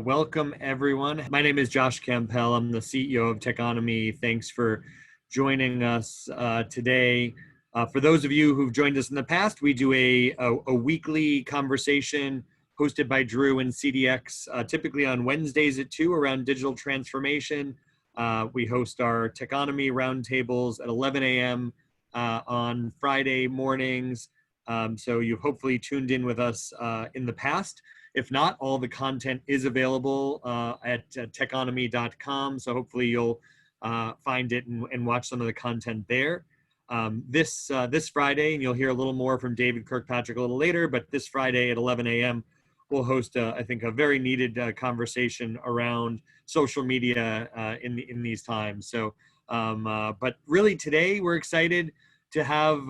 Welcome, everyone. My name is Josh Kampel. I'm the CEO of Techonomy. Thanks for joining us today. For those of you who've joined us in the past, we do a weekly conversation hosted by Drew and CDX, typically on Wednesdays at 2 around digital transformation. We host our Techonomy roundtables at 11 a.m. On Friday mornings. So you've hopefully tuned in with us in the past. If not, all the content is available at techonomy.com. So hopefully you'll find it and watch some of the content there. This Friday, and you'll hear a little more from David Kirkpatrick a little later, but this Friday at 11 a.m., we'll host, I think, a very needed conversation around social media in these times. So, but really today we're excited to have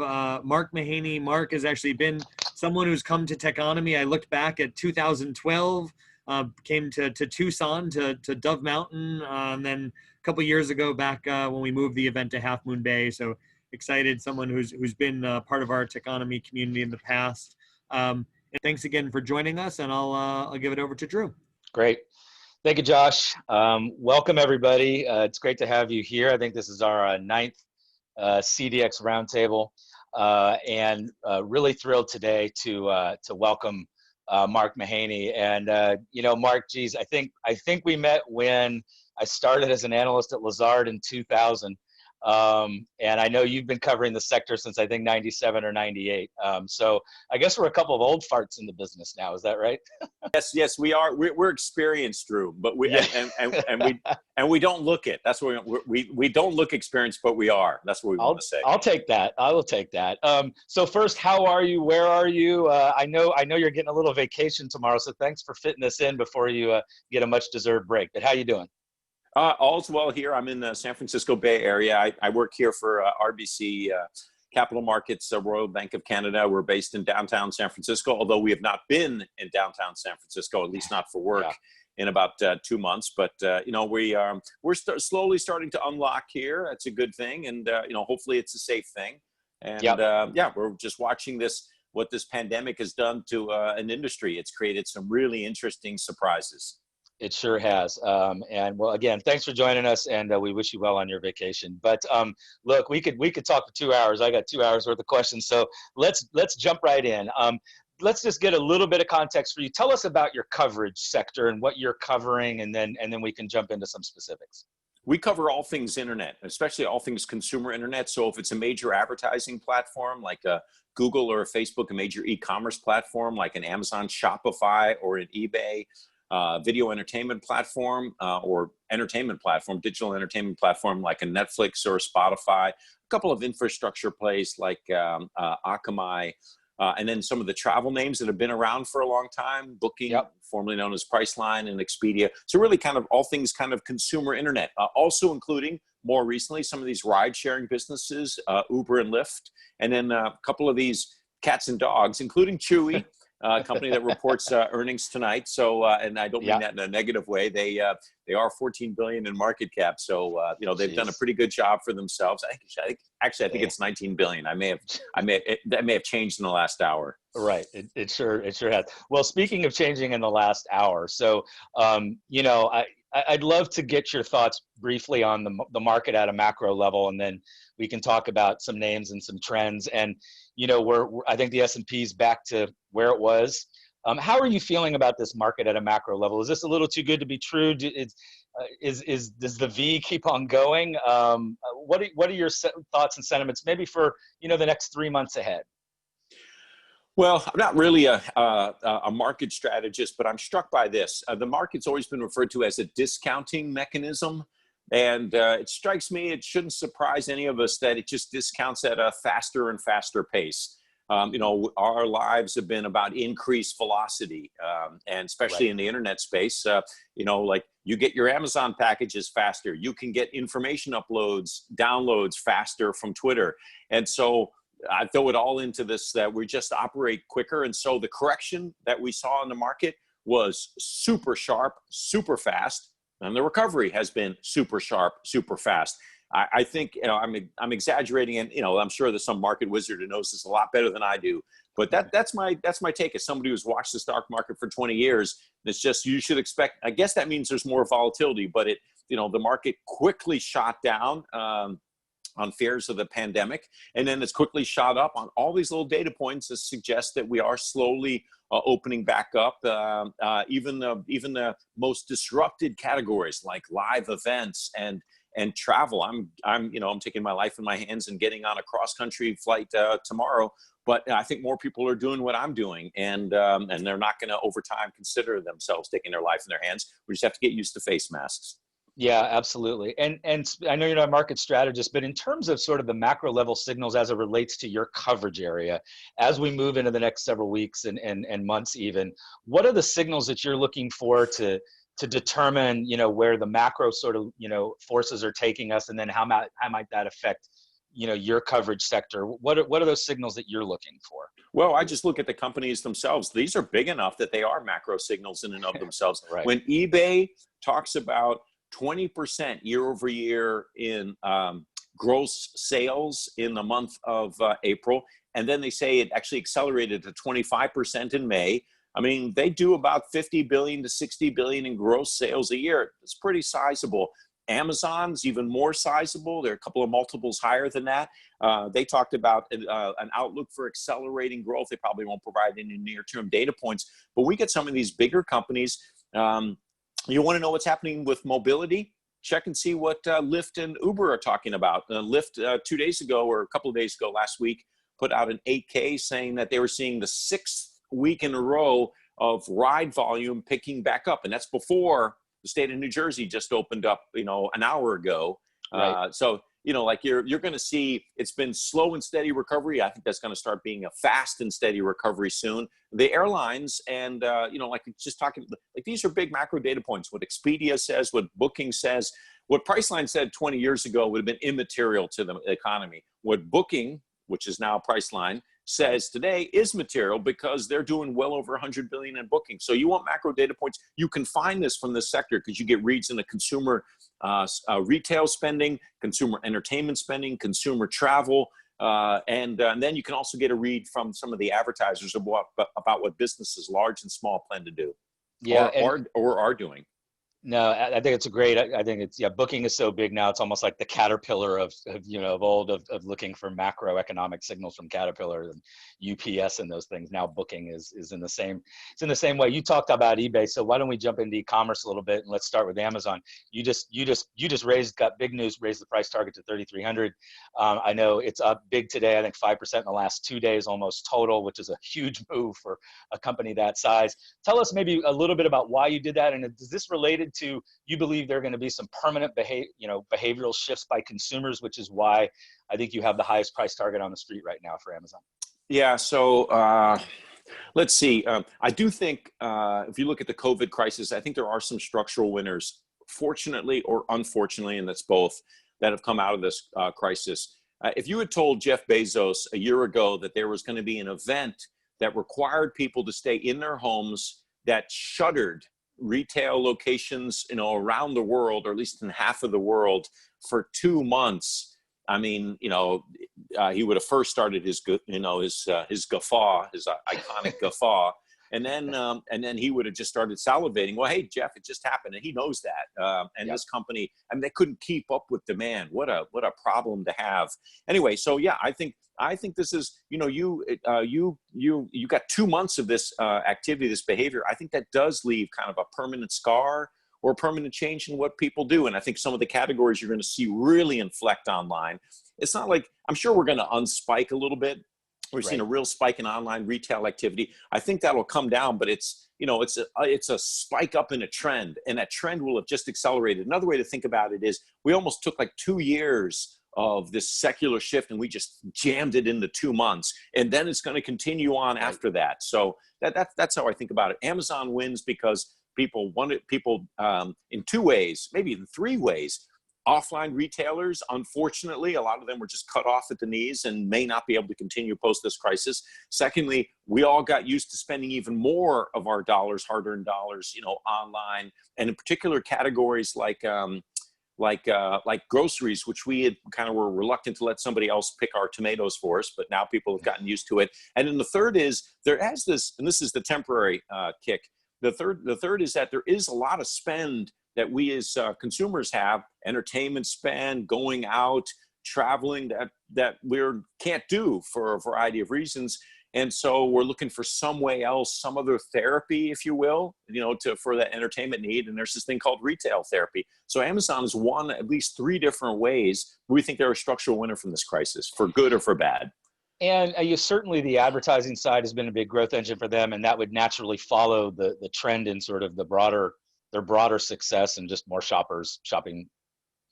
Mark Mahaney. Mark has actually been someone who's come to Techonomy. I looked back at 2012, came to Tucson, to Dove Mountain, and then a couple years ago back when we moved the event to Half Moon Bay. So excited, someone who's been part of our Techonomy community in the past. And thanks again for joining us, and I'll give it over to Drew. Great. Thank you, Josh. Welcome, everybody. It's great to have you here. I think this is our ninth CDX roundtable, and really thrilled today to welcome Mark Mahaney. And Mark, geez, I think we met when I started as an analyst at Lazard in 2000. And I know you've been covering the sector since I think 97 or 98. So I guess we're a couple of old farts in the business now. Is that right? Yes, we are. We're experienced, Drew, but we don't look it. That's what we don't look experienced, but we are. That's what we want to say. I'll take that. I will take that. So first, how are you? Where are you? I know you're getting a little vacation tomorrow, so thanks for fitting this in before you get a much deserved break. But how you doing? All's well here. I'm in the San Francisco Bay Area. I work here for RBC Capital Markets, Royal Bank of Canada. We're based in downtown San Francisco, although we have not been in downtown San Francisco, at least not for work, in about 2 months. But we're slowly starting to unlock here. That's a good thing, and hopefully it's a safe thing. And we're just watching what this pandemic has done to an industry. It's created some really interesting surprises. It sure has. And well, again, thanks for joining us, and we wish you well on your vacation. But look, we could talk for 2 hours. I got 2 hours worth of questions, so let's jump right in. Let's just get a little bit of context for you. Tell us about your coverage sector and what you're covering, and then we can jump into some specifics. We cover all things internet, especially all things consumer internet. So if it's a major advertising platform like a Google or a Facebook, a major e-commerce platform like an Amazon, Shopify, or an eBay, video entertainment platform or entertainment platform, digital entertainment platform like a Netflix or a Spotify, a couple of infrastructure plays like Akamai, and then some of the travel names that have been around for a long time, Booking, formerly known as Priceline, and Expedia. So really kind of all things kind of consumer internet, also including more recently some of these ride-sharing businesses, Uber and Lyft, and then a couple of these cats and dogs, including Chewy, company that reports earnings tonight. So, and I don't mean that in a negative way. They are $14 billion in market cap. So, they've done a pretty good job for themselves. I think it's $19 billion. That may have changed in the last hour. Right. It sure has. Well, speaking of changing in the last hour, so, I'd love to get your thoughts briefly on the market at a macro level, and then we can talk about some names and some trends. And, I think the S&P is back to where it was. How are you feeling about this market at a macro level? Is this a little too good to be true? Does the V keep on going? What are your thoughts and sentiments maybe for, the next 3 months ahead? Well, I'm not really a market strategist, but I'm struck by this. The market's always been referred to as a discounting mechanism. And it strikes me, it shouldn't surprise any of us that it just discounts at a faster and faster pace. Our lives have been about increased velocity, and especially in the internet space, like you get your Amazon packages faster. You can get information uploads, downloads faster from Twitter. And so I throw it all into this, that we just operate quicker. And so the correction that we saw in the market was super sharp, super fast. And the recovery has been super sharp, super fast. I think, I'm exaggerating, and, I'm sure there's some market wizard who knows this a lot better than I do. But that's my take as somebody who's watched the stock market for 20 years. It's just, you should expect, I guess that means there's more volatility, but the market quickly shot down on fears of the pandemic, and then it's quickly shot up on all these little data points that suggest that we are slowly opening back up. Even the most disrupted categories like live events and travel. I'm taking my life in my hands and getting on a cross-country flight tomorrow. But I think more people are doing what I'm doing, and they're not going to over time consider themselves taking their life in their hands. We just have to get used to face masks. Yeah, absolutely. And I know you're not a market strategist, but in terms of sort of the macro level signals as it relates to your coverage area, as we move into the next several weeks and months even, what are the signals that you're looking for to determine, where the macro sort of, forces are taking us, and then how might that affect, your coverage sector? What are those signals that you're looking for? Well, I just look at the companies themselves. These are big enough that they are macro signals in and of themselves. Right. When eBay talks about 20% year over year in gross sales in the month of April, and then they say it actually accelerated to 25% in May. I mean, they do about 50 billion to 60 billion in gross sales a year. It's pretty sizable. Amazon's even more sizable. They're a couple of multiples higher than that. They talked about an outlook for accelerating growth. They probably won't provide any near-term data points, but we get some of these bigger companies. You want to know what's happening with mobility? Check and see what Lyft and Uber are talking about. Lyft 2 days ago, or a couple of days ago last week, put out an 8K saying that they were seeing the 6th week in a row of ride volume picking back up. And that's before the state of New Jersey just opened up, an hour ago. Right. So, you're going to see it's been slow and steady recovery. I think that's going to start being a fast and steady recovery soon. The airlines and, just talking, like, these are big macro data points. What Expedia says, what Booking says, what Priceline said 20 years ago would have been immaterial to the economy. What Booking, which is now Priceline, says today is material because they're doing well over 100 billion in booking. So you want macro data points, you can find this from this sector because you get reads in the consumer retail spending, consumer entertainment spending, consumer travel, and then you can also get a read from some of the advertisers about what businesses large and small plan to do, or are doing. No, I think it's I think it's, Booking is so big now. It's almost like the Caterpillar of old, of looking for macroeconomic signals from Caterpillar and UPS and those things. Now Booking is in the same way. You talked about eBay, so why don't we jump into e-commerce a little bit, and let's start with Amazon. You just got big news, raised the price target to 3,300. I know it's up big today. I think 5% in the last 2 days, almost total, which is a huge move for a company that size. Tell us maybe a little bit about why you did that, and is this related to, you believe there are going to be some permanent behavioral shifts by consumers, which is why I think you have the highest price target on the street right now for Amazon? Yeah, so let's see. I do think if you look at the COVID crisis, I think there are some structural winners, fortunately or unfortunately, and that's both, that have come out of this crisis. If you had told Jeff Bezos a year ago that there was going to be an event that required people to stay in their homes, that shuttered retail locations, around the world, or at least in half of the world, for 2 months, I mean, he would have first started his guffaw, his iconic guffaw, and then he would have just started salivating. Well, hey, Jeff, it just happened, and he knows that. And This company, they couldn't keep up with demand. What a problem to have. Anyway, so yeah, I think this is, you got 2 months of this activity, this behavior. I think that does leave kind of a permanent scar or permanent change in what people do. And I think some of the categories you're going to see really inflect online. It's not like, I'm sure we're going to unspike a little bit. We're seeing a real spike in online retail activity. I think that'll come down, but it's a spike up in a trend, and that trend will have just accelerated. Another way to think about it is we almost took like 2 years of this secular shift, and we just jammed it into 2 months, and then it's going to continue on after that. So that's how I think about it. Amazon wins because people in 2 ways, maybe in 3 ways. Offline retailers, unfortunately, a lot of them were just cut off at the knees and may not be able to continue post this crisis. Secondly, we all got used to spending even more of our dollars, hard-earned dollars, online, and in particular categories like like groceries, which we had kind of were reluctant to let somebody else pick our tomatoes for us, but now people have gotten used to it. And then the third is there has this, and this is the temporary kick. The third is that there is a lot of spend that we as consumers have, entertainment spend, going out, traveling, that we can't do for a variety of reasons. And so we're looking for some way else, some other therapy, if you will, for that entertainment need. And there's this thing called retail therapy. So Amazon has won at least 3 different ways. We think they're a structural winner from this crisis, for good or for bad. And certainly the advertising side has been a big growth engine for them, and that would naturally follow the trend in sort of their broader success and just more shoppers shopping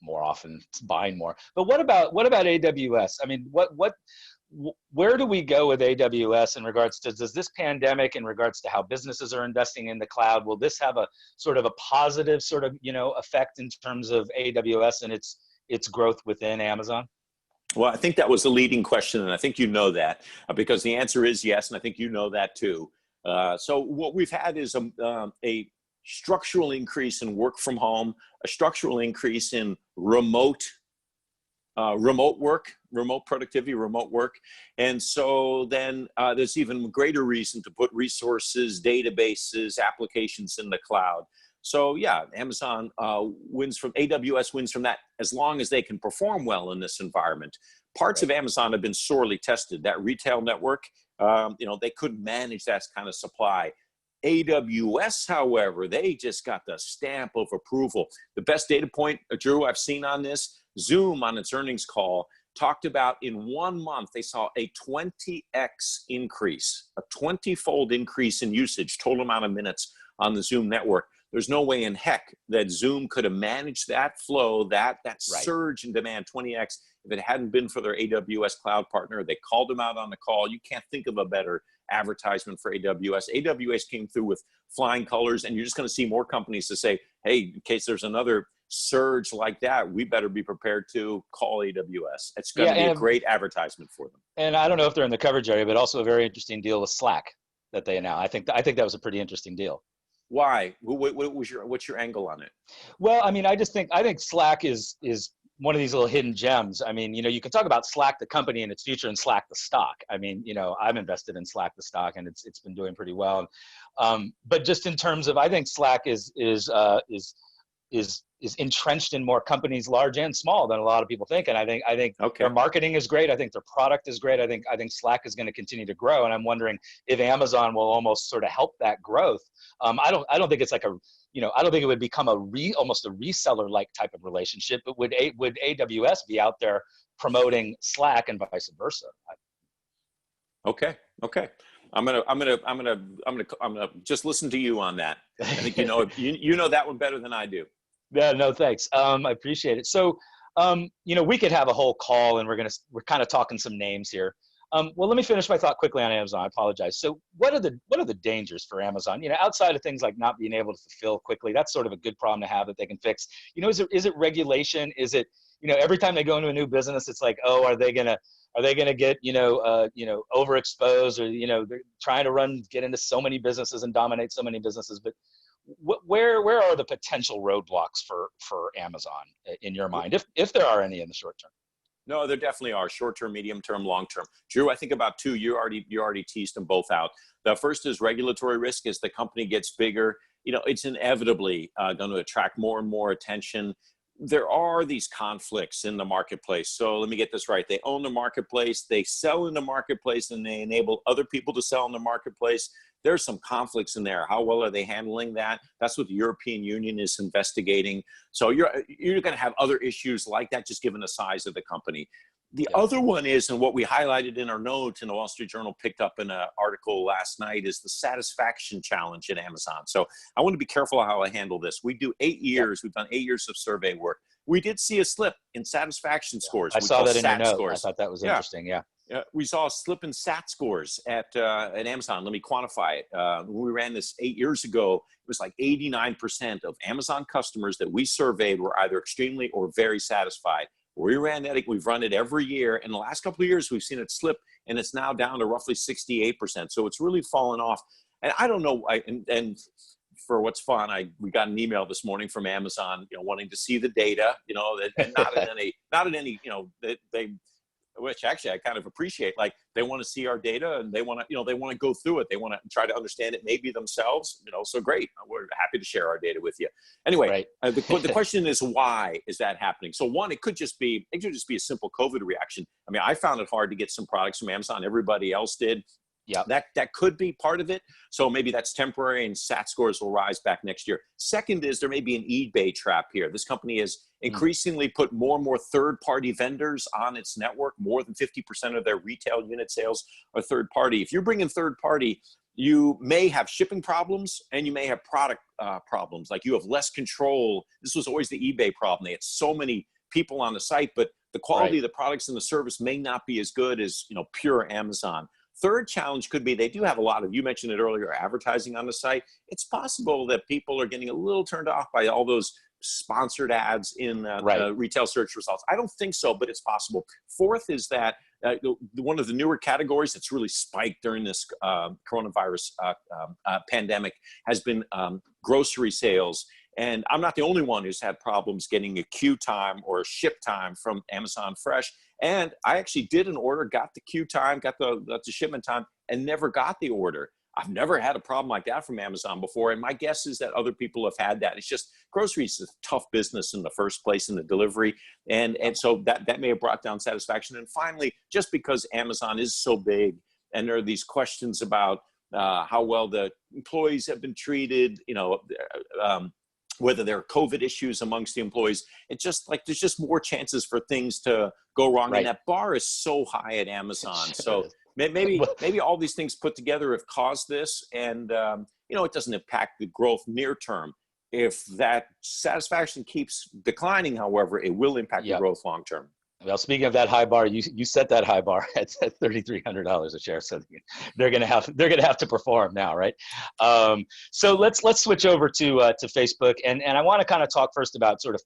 more often, buying more. But what about AWS? I mean, where do we go with AWS in regards to, does this pandemic, in regards to how businesses are investing in the cloud, will this have a sort of a positive sort of, effect in terms of AWS and its growth within Amazon? Well, I think that was the leading question, and I think you know that, because the answer is yes, and I think you know that too. So what we've had is a structural increase in work from home, a structural increase in remote work, remote productivity, remote work. And so then there's even greater reason to put resources, databases, applications in the cloud. So yeah, Amazon AWS wins from that, as long as they can perform well in this environment. Parts of Amazon have been sorely tested. That retail network, they couldn't manage that kind of supply. AWS, however, they just got the stamp of approval. The best data point, Drew, I've seen on this, Zoom on its earnings call talked about in 1 month, they saw a 20x increase, a 20-fold increase in usage, total amount of minutes on the Zoom network. There's no way in heck that Zoom could have managed that flow, that surge in demand, 20x, if it hadn't been for their AWS cloud partner. They called them out on the call. You can't think of a better advertisement for AWS. AWS came through with flying colors, and you're just going to see more companies to say, hey, in case there's another surge like that, we better be prepared to call AWS. It's going to be a great advertisement for them. And I don't know if they're in the coverage area, but also a very interesting deal with Slack that they announced. I think that was a pretty interesting deal. Why? What's your angle on it? Well, I mean, I think Slack is one of these little hidden gems. I mean, you can talk about Slack, the company and its future, and Slack, the stock. I mean, I'm invested in Slack, the stock, and it's been doing pretty well. But just in terms of, I think Slack is entrenched in more companies, large and small, than a lot of people think. And I think their marketing is great. I think their product is great. I think Slack is going to continue to grow. And I'm wondering if Amazon will almost sort of help that growth. I don't think it's like I don't think it would become almost a reseller-like type of relationship, but would AWS be out there promoting Slack and vice versa? Okay. I'm gonna just listen to you on that. I think you know that one better than I do. Yeah, no, thanks. I appreciate it. So, we could have a whole call, and we're kind of talking some names here. Well, let me finish my thought quickly on Amazon. I apologize. So what are the dangers for Amazon? Outside of things like not being able to fulfill quickly, that's sort of a good problem to have that they can fix. Is it regulation? Is it, every time they go into a new business, it's like, oh, are they gonna get, overexposed, or, they're trying to get into so many businesses and dominate so many businesses. But where are the potential roadblocks for Amazon in your mind, if there are any in the short term? No, there definitely are. Short term, medium term, long term. Drew, I think about 2. You already teased them both out. The first is regulatory risk. As the company gets bigger, it's inevitably going to attract more and more attention. There are these conflicts in the marketplace. So let me get this right. They own the marketplace, they sell in the marketplace, and they enable other people to sell in the marketplace. There's some conflicts in there. How well are they handling that? That's what the European Union is investigating. So you're going to have other issues like that, just given the size of the company. The other one is, and what we highlighted in our notes, and the Wall Street Journal picked up in an article last night, is the satisfaction challenge at Amazon. So I want to be careful how I handle this. We do 8 years. We've done 8 years of survey work. We did see a slip in satisfaction scores. I saw that in your note. I thought that was interesting. Yeah. We saw a slip in SAT scores at Amazon. Let me quantify it. When we ran this 8 years ago, it was like 89% of Amazon customers that we surveyed were either extremely or very satisfied. We ran that. We've run it every year. In the last couple of years, we've seen it slip, and it's now down to roughly 68%. So it's really fallen off. And I don't know. And for what's fun, we got an email this morning from Amazon, wanting to see the data, and not in any, they which actually I kind of appreciate. Like, they want to see our data, and they want to, they want to go through it. They want to try to understand it maybe themselves, so great. We're happy to share our data with you. Anyway, right. The question is, why is that happening? So one, it could just be a simple COVID reaction. I mean, I found it hard to get some products from Amazon. Everybody else did. Yeah, that could be part of it. So maybe that's temporary, and SAT scores will rise back next year. Second is, there may be an eBay trap here. This company has increasingly put more and more third-party vendors on its network. More than 50% of their retail unit sales are third-party. If you're bringing third-party, you may have shipping problems, and you may have product problems. Like, you have less control. This was always the eBay problem. They had so many people on the site, but the quality of the products and the service may not be as good as pure Amazon. Third challenge could be, they do have a lot of, you mentioned it earlier, advertising on the site. It's possible that people are getting a little turned off by all those sponsored ads in retail search results. I don't think so, but it's possible. Fourth is that one of the newer categories that's really spiked during this coronavirus pandemic has been grocery sales. And I'm not the only one who's had problems getting a queue time or a ship time from Amazon Fresh. And I actually did an order, got the queue time, got the shipment time, and never got the order. I've never had a problem like that from Amazon before. And my guess is that other people have had that. It's just, groceries is a tough business in the first place in the delivery. And so that may have brought down satisfaction. And finally, just because Amazon is so big, and there are these questions about how well the employees have been treated, whether there are COVID issues amongst the employees, it's just like, there's just more chances for things to go wrong. Right. And that bar is so high at Amazon. So maybe all these things put together have caused this. And, it doesn't impact the growth near term. If that satisfaction keeps declining, however, it will impact the growth long term. Well, speaking of that high bar, you set that high bar at $3,300 a share, so they're gonna have to perform now, right? So let's switch over to Facebook, and I want to kind of talk first about sort of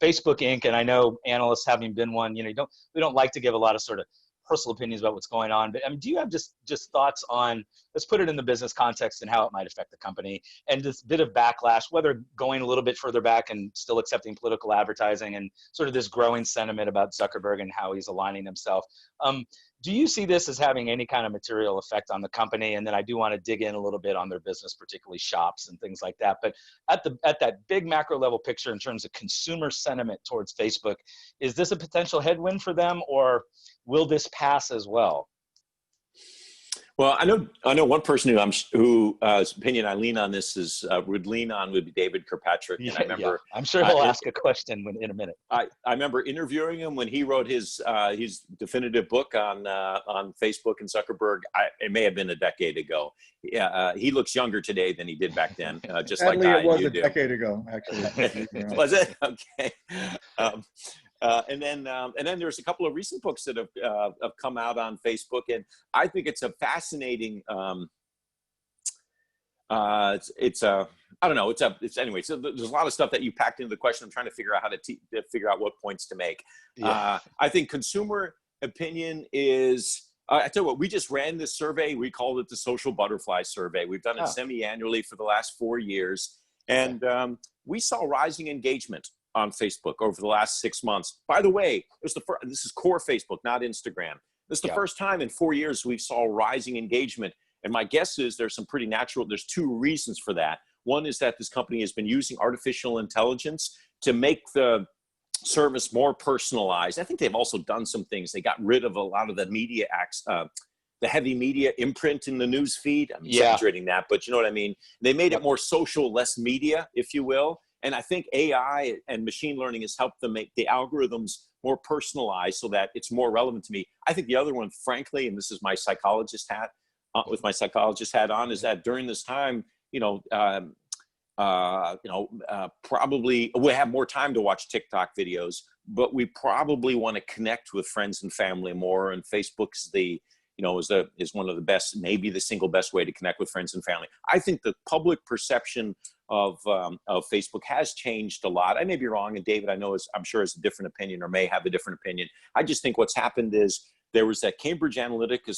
Facebook Inc. And I know analysts, having been one, we don't like to give a lot of sort of personal opinions about what's going on, but I mean, do you have just thoughts on, let's put it in the business context and how it might affect the company, and this bit of backlash, whether going a little bit further back and still accepting political advertising, and sort of this growing sentiment about Zuckerberg and how he's aligning himself. Do you see this as having any kind of material effect on the company? And then I do want to dig in a little bit on their business, particularly shops and things like that. But at that big macro level picture, in terms of consumer sentiment towards Facebook, is this a potential headwind for them, or will this pass as well? Well, I know one person whose opinion I lean on this would be David Kirkpatrick. And I remember, I'm sure he'll ask a question in a minute. I remember interviewing him when he wrote his definitive book on Facebook and Zuckerberg. It may have been a decade ago. Yeah, he looks younger today than he did back then. Just Sadly, like it was a decade ago, actually. Was it? Okay. And then there's a couple of recent books that have come out on Facebook, and I think it's a fascinating. Anyway. So there's a lot of stuff that you packed into the question. I'm trying to figure out how to figure out what points to make. Yeah. I think consumer opinion is. I tell you what, we just ran this survey. We called it the Social Butterfly Survey. We've done it semi-annually for the last 4 years, and we saw rising engagement on Facebook over the last 6 months. By the way, this is core Facebook, not Instagram. This is the first time in 4 years we saw rising engagement. And my guess is there's two reasons for that. One is that this company has been using artificial intelligence to make the service more personalized. I think they've also done some things. They got rid of a lot of the media acts, the heavy media imprint in the news feed. I'm exaggerating that, but you know what I mean? They made it more social, less media, if you will. And I think AI and machine learning has helped them make the algorithms more personalized so that it's more relevant to me. I think the other one, frankly, and this is my psychologist hat, on, is that during this time, probably we have more time to watch TikTok videos, but we probably want to connect with friends and family more. And Facebook's is one of the best, maybe the single best way to connect with friends and family. I think the public perception of Facebook has changed a lot. I may be wrong, and David, I'm sure has a different opinion, or may have a different opinion. I just think what's happened is there was that Cambridge Analytica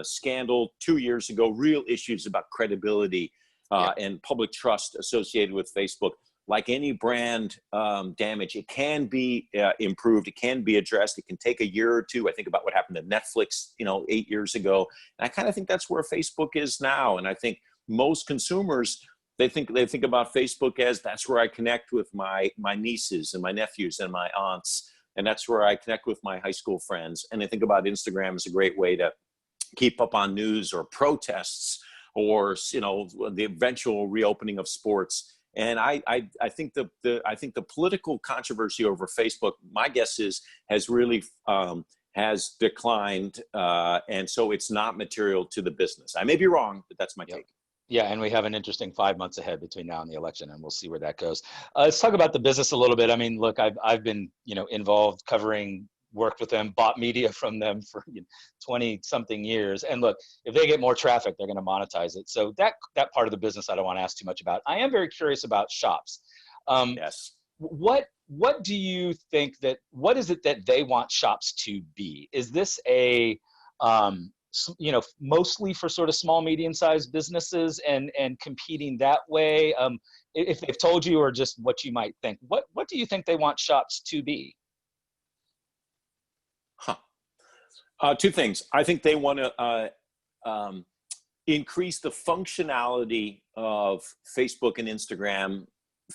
scandal 2 years ago, real issues about credibility. and public trust associated with Facebook. Like any brand damage, it can be improved. It can be addressed. It can take a year or two. I think about what happened to Netflix, 8 years ago. And I kind of think that's where Facebook is now. And I think most consumers, they think about Facebook as that's where I connect with my nieces and my nephews and my aunts. And that's where I connect with my high school friends. And I think about Instagram as a great way to keep up on news or protests or, the eventual reopening of sports. And I think the political controversy over Facebook, my guess is, has really has declined, and so it's not material to the business. I may be wrong, but that's my take. Yeah, and we have an interesting 5 months ahead between now and the election, and we'll see where that goes. Let's talk about the business a little bit. I mean, look, I've been involved, covering, worked with them, bought media from them for 20 something years. And look, if they get more traffic, they're going to monetize it. So that part of the business, I don't want to ask too much about. I am very curious about shops. Yes. What do you think what is it that they want shops to be? Is this a, mostly for sort of small, medium-sized businesses and competing that way? If they've told you, or just what you might think, what do you think they want shops to be? Two things. I think they want to increase the functionality of Facebook and Instagram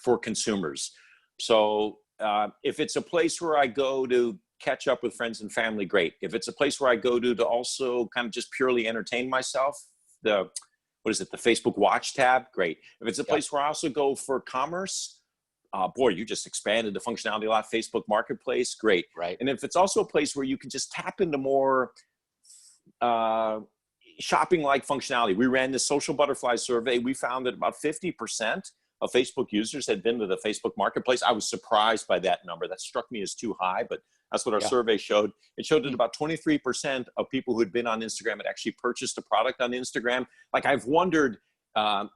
for consumers. So if it's a place where I go to catch up with friends and family, great. If it's a place where I go to also kind of just purely entertain myself, the Facebook Watch tab, great. If it's a place where I also go for commerce, boy, you just expanded the functionality a lot. Facebook Marketplace, great. Right. And if it's also a place where you can just tap into more shopping-like functionality. We ran this social butterfly survey. We found that about 50% of Facebook users had been to the Facebook Marketplace. I was surprised by that number. That struck me as too high, but that's what our survey showed. It showed that about 23% of people who had been on Instagram had actually purchased a product on Instagram. Like, I've wondered, I'm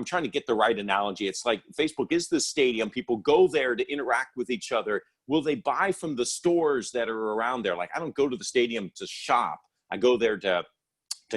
trying to get the right analogy. It's like Facebook is the stadium. People go there to interact with each other. Will they buy from the stores that are around there? Like, I don't go to the stadium to shop. I go there to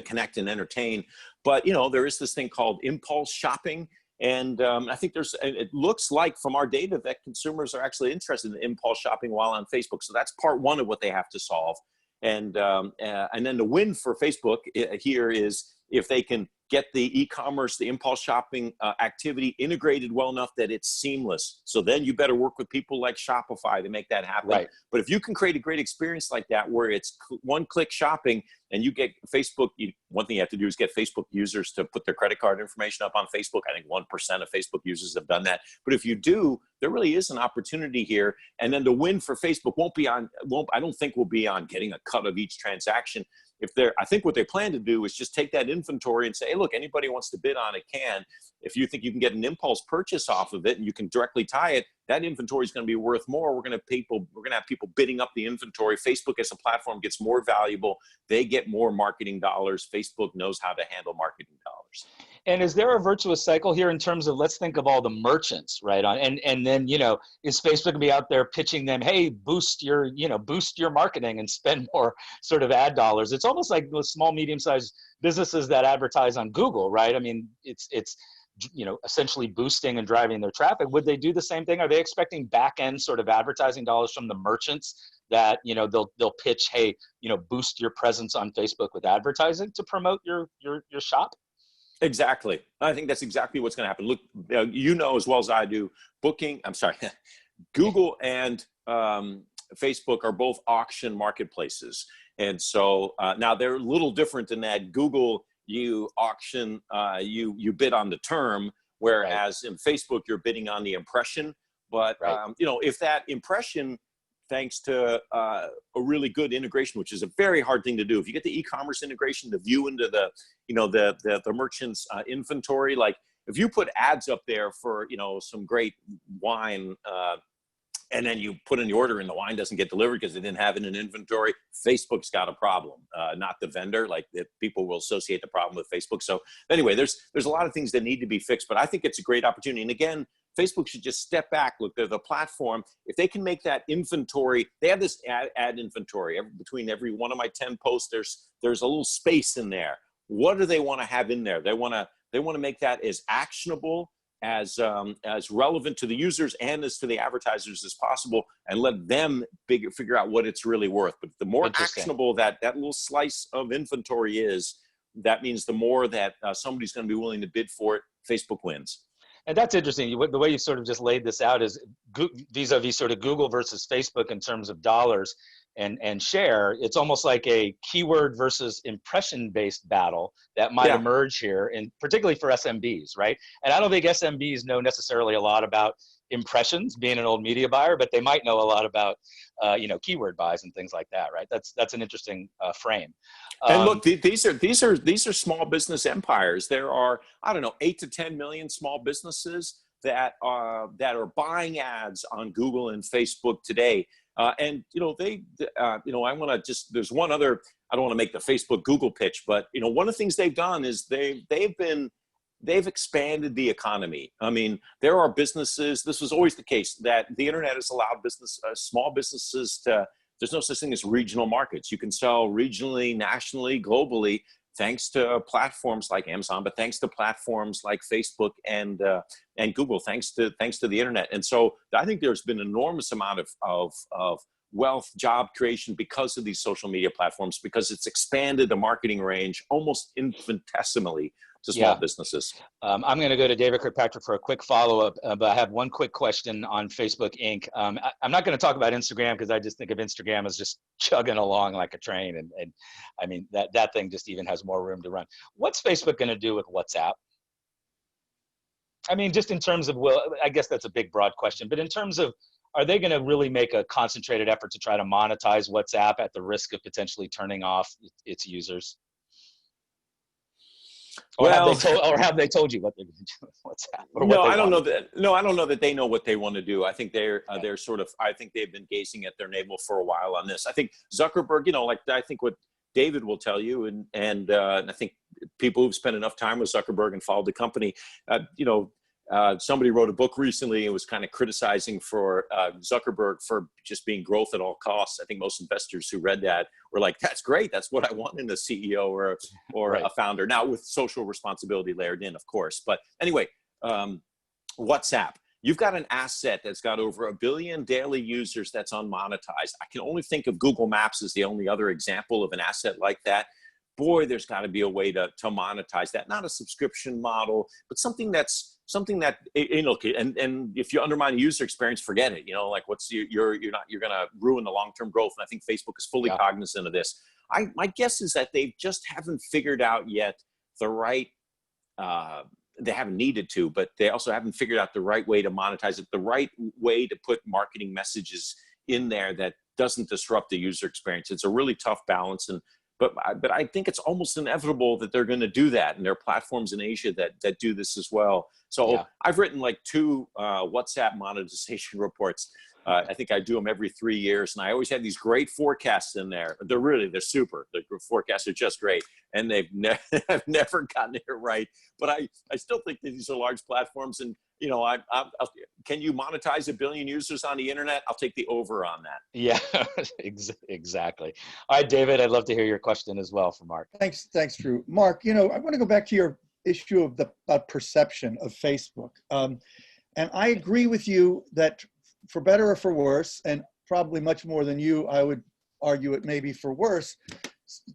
connect and entertain. But, there is this thing called impulse shopping. And I think it looks like from our data that consumers are actually interested in impulse shopping while on Facebook. So that's part one of what they have to solve. And then the win for Facebook here is if they can get the e-commerce, the impulse shopping activity integrated well enough that it's seamless. So then you better work with people like Shopify to make that happen. Right. But if you can create a great experience like that, where it's one-click shopping and you get Facebook, one thing you have to do is get Facebook users to put their credit card information up on Facebook. I think 1% of Facebook users have done that. But if you do, there really is an opportunity here. And then the win for Facebook I don't think will be on getting a cut of each transaction. I think what they plan to do is just take that inventory and say, hey, look, anybody who wants to bid on it can. If you think you can get an impulse purchase off of it and you can directly tie it, that inventory is going to be worth more. We're going to have people bidding up the inventory. Facebook as a platform gets more valuable. They get more marketing dollars. Facebook knows how to handle marketing dollars. And is there a virtuous cycle here in terms of, let's think of all the merchants, right? And then, is Facebook going to be out there pitching them, hey, boost your marketing and spend more sort of ad dollars? It's almost like those small, medium-sized businesses that advertise on Google, right? I mean, it's essentially boosting and driving their traffic. Would they do the same thing? Are they expecting back-end sort of advertising dollars from the merchants that, they'll pitch, hey, boost your presence on Facebook with advertising to promote your shop? Exactly. I think that's exactly what's going to happen. Look, as well as I do, Google and Facebook are both auction marketplaces. And so now they're a little different in that Google, you auction, you bid on the term, whereas in Facebook, you're bidding on the impression. But, if that impression, thanks to a really good integration, which is a very hard thing to do. If you get the e-commerce integration to view into the merchant's inventory, like if you put ads up there for, some great wine, and then you put in the order and the wine doesn't get delivered because they didn't have it in inventory, Facebook's got a problem, not the vendor. Like, people will associate the problem with Facebook. So anyway, there's a lot of things that need to be fixed, but I think it's a great opportunity. And again, Facebook should just step back. Look, they're the platform. If they can make that inventory, they have this ad inventory. Between every one of my 10 posts, there's a little space in there. What do they want to have in there? They want They want to make that as actionable, as relevant to the users and as to the advertisers as possible, and let them figure out what it's really worth. But the more actionable that little slice of inventory is, that means the more that somebody's going to be willing to bid for it. Facebook wins. And that's interesting. The way you sort of just laid this out is vis-a-vis sort of Google versus Facebook in terms of dollars and share. It's almost like a keyword versus impression-based battle that might emerge here, and particularly for SMBs, right? And I don't think SMBs know necessarily a lot about impressions, being an old media buyer, but they might know a lot about keyword buys and things like that, right? That's an interesting frame. And look, these are small business empires. There are, I don't know, 8 to 10 million small businesses that are buying ads on Google and Facebook today. And I want to just, there's one other, I don't want to make the Facebook Google pitch, but one of the things they've done is they've expanded the economy. I mean, there are businesses, this was always the case, that the internet has allowed small businesses to, there's no such thing as regional markets. You can sell regionally, nationally, globally, thanks to platforms like Amazon, but thanks to platforms like Facebook and Google, thanks to the internet. And so I think there's been an enormous amount of wealth, job creation because of these social media platforms, because it's expanded the marketing range almost infinitesimally to small businesses. I'm going to go to David Kirkpatrick for a quick follow-up, but I have one quick question on Facebook Inc. I'm not going to talk about Instagram because I just think of Instagram as just chugging along like a train, and I mean that thing just even has more room to run. What's Facebook going to do with WhatsApp? I mean, just in terms of, well, I guess that's a big, broad question, but in terms of, are they going to really make a concentrated effort to try to monetize WhatsApp at the risk of potentially turning off its users? Or have they told you what they're going to do with WhatsApp? I don't know that. No, I don't know that they know what they want to do. I think they're sort of. I think they've been gazing at their navel for a while on this. I think Zuckerberg, I think what David will tell you, and I think people who've spent enough time with Zuckerberg and followed the company, somebody wrote a book recently and was kind of criticizing for Zuckerberg for just being growth at all costs. I think most investors who read that were like, that's great. That's what I want in a CEO or a founder. Now with social responsibility layered in, of course. But anyway, WhatsApp. You've got an asset that's got over 1 billion daily users that's unmonetized. I can only think of Google Maps as the only other example of an asset like that. Boy, there's got to be a way to monetize that. Not a subscription model, but something that, and if you undermine the user experience, forget it. Like you're going to ruin the long-term growth. And I think Facebook is fully cognizant of this. My guess is that they just haven't figured out yet the right, they haven't needed to, but they also haven't figured out the right way to monetize it, the right way to put marketing messages in there that doesn't disrupt the user experience. It's a really tough balance. But I think it's almost inevitable that they're going to do that, and there are platforms in Asia that do this as well. So I've written like 2 WhatsApp monetization reports. I think I do them every 3 years, and I always have these great forecasts in there. They're super. The forecasts are just great, and they've never gotten it right. But I still think that these are large platforms, and can you monetize 1 billion users on the internet? I'll take the over on that. Yeah, exactly. All right, David, I'd love to hear your question as well for Mark. Thanks, Drew. Mark, I want to go back to your issue of the perception of Facebook. And I agree with you that for better or for worse, and probably much more than you, I would argue it may be for worse,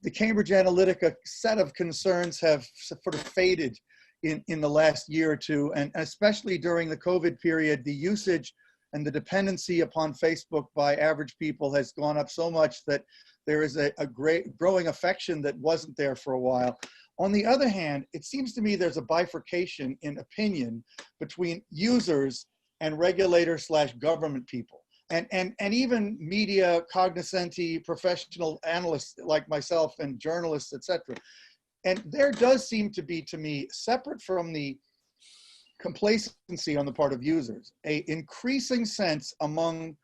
the Cambridge Analytica set of concerns have sort of faded in the last year or two, and especially during the COVID period, the usage and the dependency upon Facebook by average people has gone up so much that there is a great growing affection that wasn't there for a while. On the other hand, it seems to me there's a bifurcation in opinion between users and regulator/government people. And even media cognoscenti, professional analysts like myself and journalists, etc. And there does seem to be, to me, separate from the complacency on the part of users, an increasing sense among,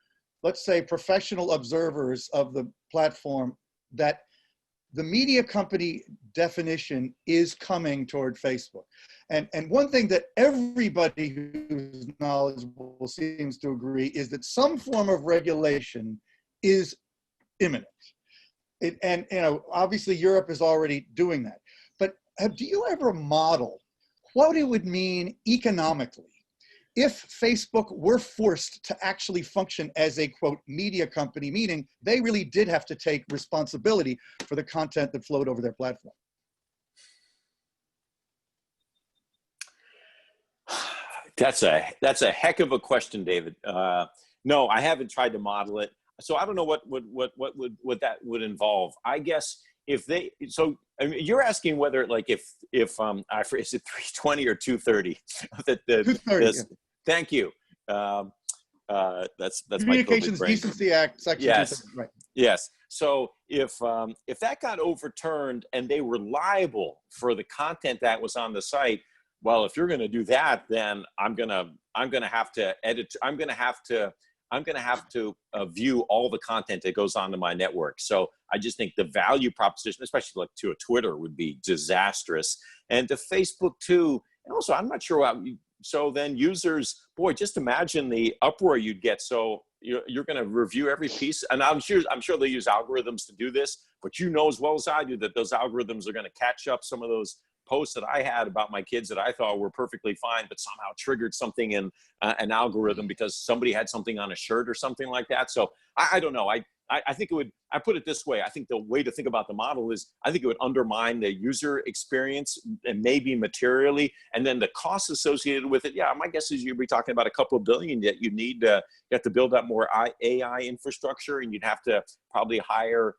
let's say, professional observers of the platform that the media company definition is coming toward Facebook. And one thing that everybody who's knowledgeable seems to agree is that some form of regulation is imminent. Obviously Europe is already doing that. But do you ever model what it would mean economically if Facebook were forced to actually function as a, quote, media company, meaning they really did have to take responsibility for the content that flowed over their platform. That's a heck of a question, David. No, I haven't tried to model it, so I don't know what that would involve. I guess if they, so I mean, you're asking whether, like, if I forget, is it 320 or 230? That 230. Yeah. Thank you. That's Communications my brain. Decency Act, Section Yes. 230, right. Yes. So if that got overturned and they were liable for the content that was on the site, well, if you're going to do that, then I'm going to have to edit. I'm going to have to view all the content that goes onto my network. So I just think the value proposition, especially like to a Twitter, would be disastrous, and to Facebook too. And also, I'm not sure how. So then users, boy, just imagine the uproar you'd get. So you're going to review every piece, and I'm sure they use algorithms to do this. But you know as well as I do that those algorithms are going to catch up some of those posts that I had about my kids that I thought were perfectly fine, but somehow triggered something in an algorithm because somebody had something on a shirt or something like that. So I don't know. I think it would, I put it this way. I think the way to think about the model is I think it would undermine the user experience and maybe materially, and then the costs associated with it. Yeah, my guess is you'd be talking about a couple of billion that you need to, you have to build up more AI infrastructure, and you'd have to probably hire,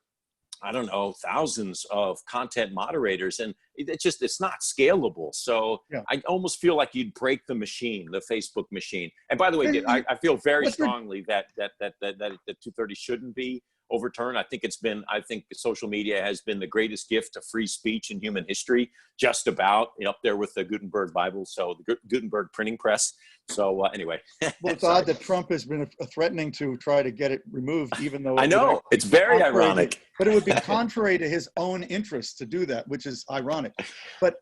I don't know, thousands of content moderators, and it's not scalable. So yeah. I almost feel like you'd break the machine, the Facebook machine. And by the way, I feel very strongly that 230 shouldn't be overturned. I think social media has been the greatest gift to free speech in human history, just about, up there with the Gutenberg Bible, so the Gutenberg printing press. So anyway. Well, it's odd that Trump has been threatening to try to get it removed, even though I know it's very ironic. But it would be contrary to his own interests to do that, which is ironic. But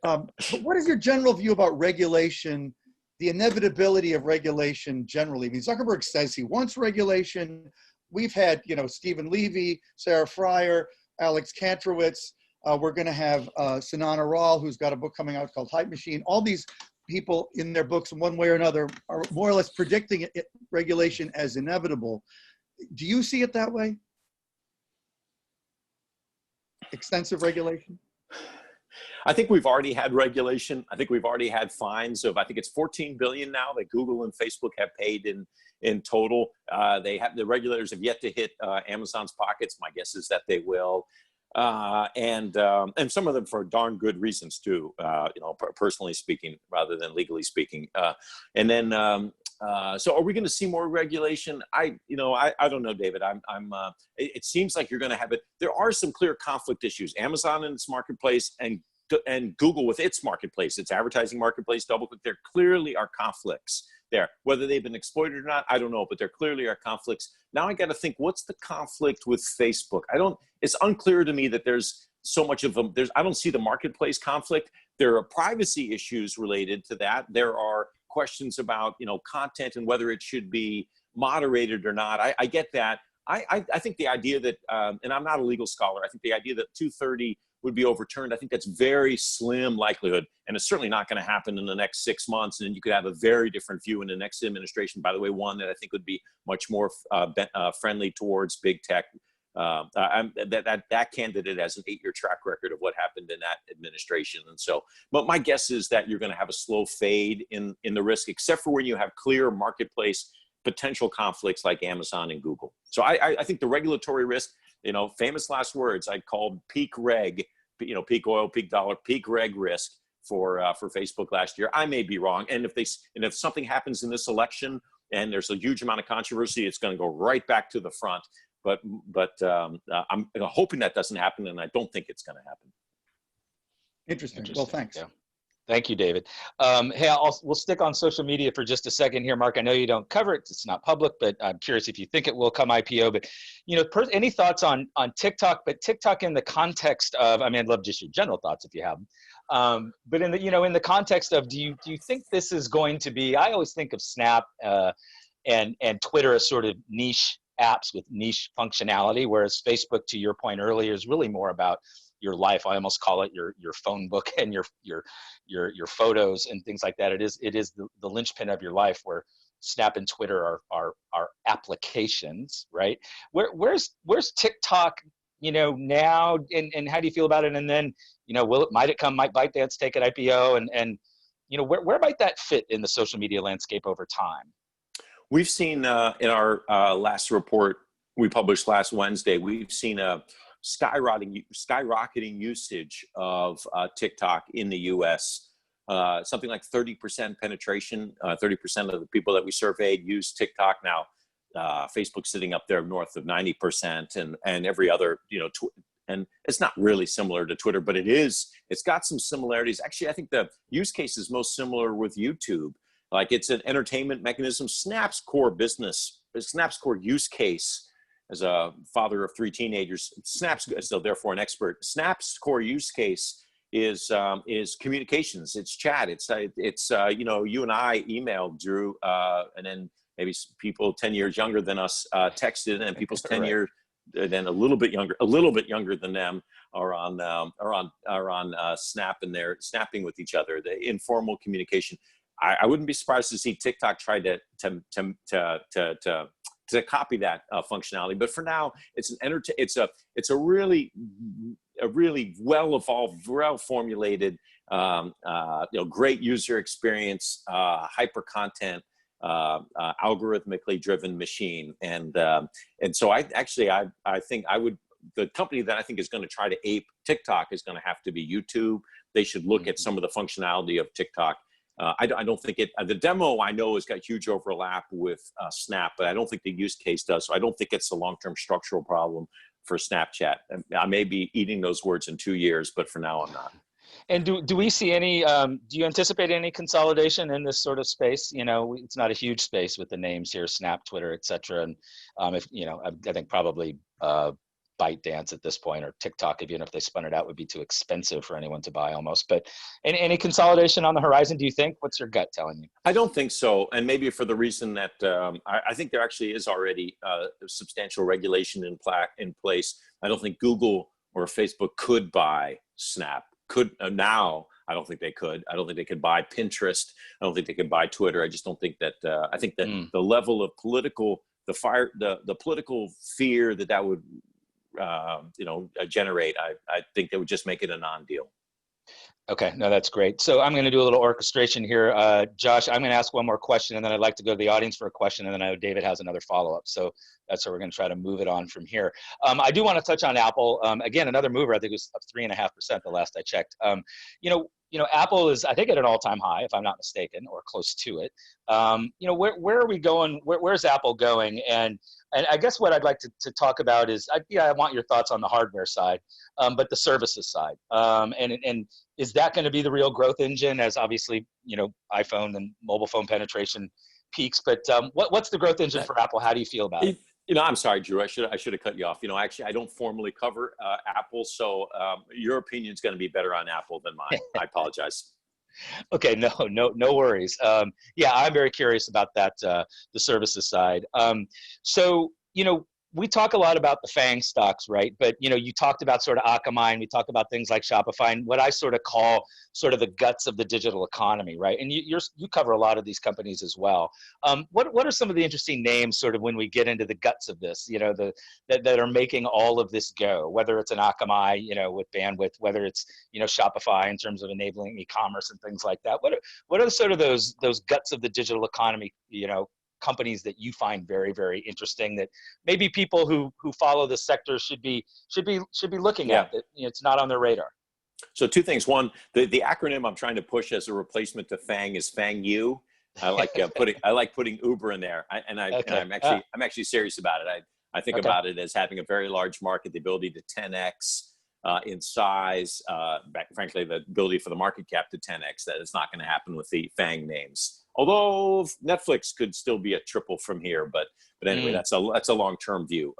what is your general view about regulation, the inevitability of regulation generally? I mean, Zuckerberg says he wants regulation. We've had, Stephen Levy, Sarah Fryer, Alex Kantrowitz. We're going to have Sinan Aral, who's got a book coming out called Hype Machine. All these people in their books, in one way or another, are more or less predicting regulation as inevitable. Do you see it that way? Extensive regulation? I think we've already had regulation. I think we've already had fines of, I think it's 14 billion now that Google and Facebook have paid in total. The regulators have yet to hit Amazon's pockets. My guess is that they will. And some of them for darn good reasons too, personally speaking, rather than legally speaking. So are we going to see more regulation? I don't know, David. It seems like you're going to have it. There are some clear conflict issues. Amazon and its marketplace and Google with its marketplace, its advertising marketplace, DoubleClick, there clearly are conflicts there. Whether they've been exploited or not, I don't know, but there clearly are conflicts. Now I got to think, what's the conflict with Facebook? It's unclear to me that there's so much of them. I don't see the marketplace conflict. There are privacy issues related to that. There are questions about, content and whether it should be moderated or not. I get that. I think the idea that, and I'm not a legal scholar, I think the idea that 230 would be overturned, I think that's very slim likelihood, and it's certainly not going to happen in the next 6 months. And you could have a very different view in the next administration. By the way, one that I think would be much more friendly towards big tech. That candidate has an 8-year track record of what happened in that administration. And so, but my guess is that you're going to have a slow fade in the risk, except for when you have clear marketplace potential conflicts like Amazon and Google. So I think the regulatory risk, famous last words, I called peak reg, peak oil, peak dollar, peak reg risk for Facebook last year. I may be wrong. And if something happens in this election and there's a huge amount of controversy, it's going to go right back to the front. But I'm hoping that doesn't happen, and I don't think it's going to happen. Interesting. Well, thanks. Yeah. Thank you, David. Hey, we'll stick on social media for just a second here, Mark. I know you don't cover it; it's not public, but I'm curious if you think it will come IPO. But any thoughts on TikTok? But TikTok in the context of, I'd love just your general thoughts if you have them. But in the context of, do you think this is going to be? I always think of Snap and Twitter as sort of niche apps with niche functionality, whereas Facebook, to your point earlier, is really more about your life. I almost call it your phone book and your photos and things like that. It is the linchpin of your life, where Snap and Twitter are applications, right? Where's TikTok, now, and how do you feel about it? And then, might ByteDance take an IPO, and where might that fit in the social media landscape over time? We've seen in our last report we published last Wednesday, we've seen a skyrocketing usage of TikTok in the U.S. Something like 30% penetration. 30% of the people that we surveyed use TikTok now. Facebook's sitting up there north of 90%, and every other, and it's not really similar to Twitter, but it's got some similarities. Actually, I think the use case is most similar with YouTube. Like, it's an entertainment mechanism. Snap's core use case, as a father of 3 teenagers, so therefore an expert, Snap's core use case is communications. It's chat. It's you and I emailed, Drew, and then maybe people 10 years younger than us texted, and people's 10 Right. years, then a little bit younger than them are on Snap, and they're snapping with each other. The informal communication. I wouldn't be surprised to see TikTok try to copy that functionality, but for now, it's a really well evolved, well formulated, great user experience, hyper content, algorithmically driven machine, and so I think the company that I think is going to try to ape TikTok is going to have to be YouTube. They should look at some of the functionality of TikTok. I don't think the demo I know has got huge overlap with Snap, but I don't think the use case does. So I don't think it's a long-term structural problem for Snapchat. And I may be eating those words in 2 years, but for now I'm not. And do we see any, do you anticipate any consolidation in this sort of space? It's not a huge space with the names here, Snap, Twitter, et cetera. And I think probably ByteDance at this point, or TikTok, even if they spun it out, would be too expensive for anyone to buy almost. But any consolidation on the horizon, do you think? What's your gut telling you? I don't think so. And maybe for the reason that I think there actually is already substantial regulation in place. I don't think Google or Facebook could buy Snap. Now, I don't think they could. I don't think they could buy Pinterest. I don't think they could buy Twitter. I just don't think that, I think that the level of political fear that would generate, I think they would just make it a non-deal. Okay, no, that's great. So I'm going to do a little orchestration here. Josh, I'm going to ask one more question, and then I'd like to go to the audience for a question, and then I know David has another follow-up. So that's how we're going to try to move it on from here. I do want to touch on Apple. Again, another mover. I think it was up 3.5% the last I checked. Apple is, I think, at an all-time high, if I'm not mistaken, or close to it. Where are we going? Where's Apple going? And I guess what I'd like to talk about is, I want your thoughts on the hardware side, but the services side. And is that going to be the real growth engine, as obviously, iPhone and mobile phone penetration peaks? But what's the growth engine for Apple? How do you feel about it? I'm sorry, Drew. I should have cut you off. Actually, I don't formally cover Apple, so your opinion is going to be better on Apple than mine. I apologize. Okay, no worries. I'm very curious about that, the services side. So we talk a lot about the FANG stocks, right? But you talked about sort of Akamai, and we talk about things like Shopify, and what I sort of call sort of the guts of the digital economy, right? And you cover a lot of these companies as well. What are some of the interesting names, sort of, when we get into the guts of this, that are making all of this go? Whether it's an Akamai, with bandwidth, whether it's Shopify in terms of enabling e-commerce and things like that. What are sort of those guts of the digital economy, companies that you find very, very interesting, that maybe people who follow the sector should be looking at, that it's not on their radar? So 2 things. One, the acronym I'm trying to push as a replacement to FANG is FANG-U. I like putting Uber in there, I'm actually serious about it. I think about it as having a very large market, the ability to 10x in size. Frankly, the ability for the market cap to 10x. That is not going to happen with the FANG names. Although Netflix could still be a triple from here, but anyway, that's a long-term view.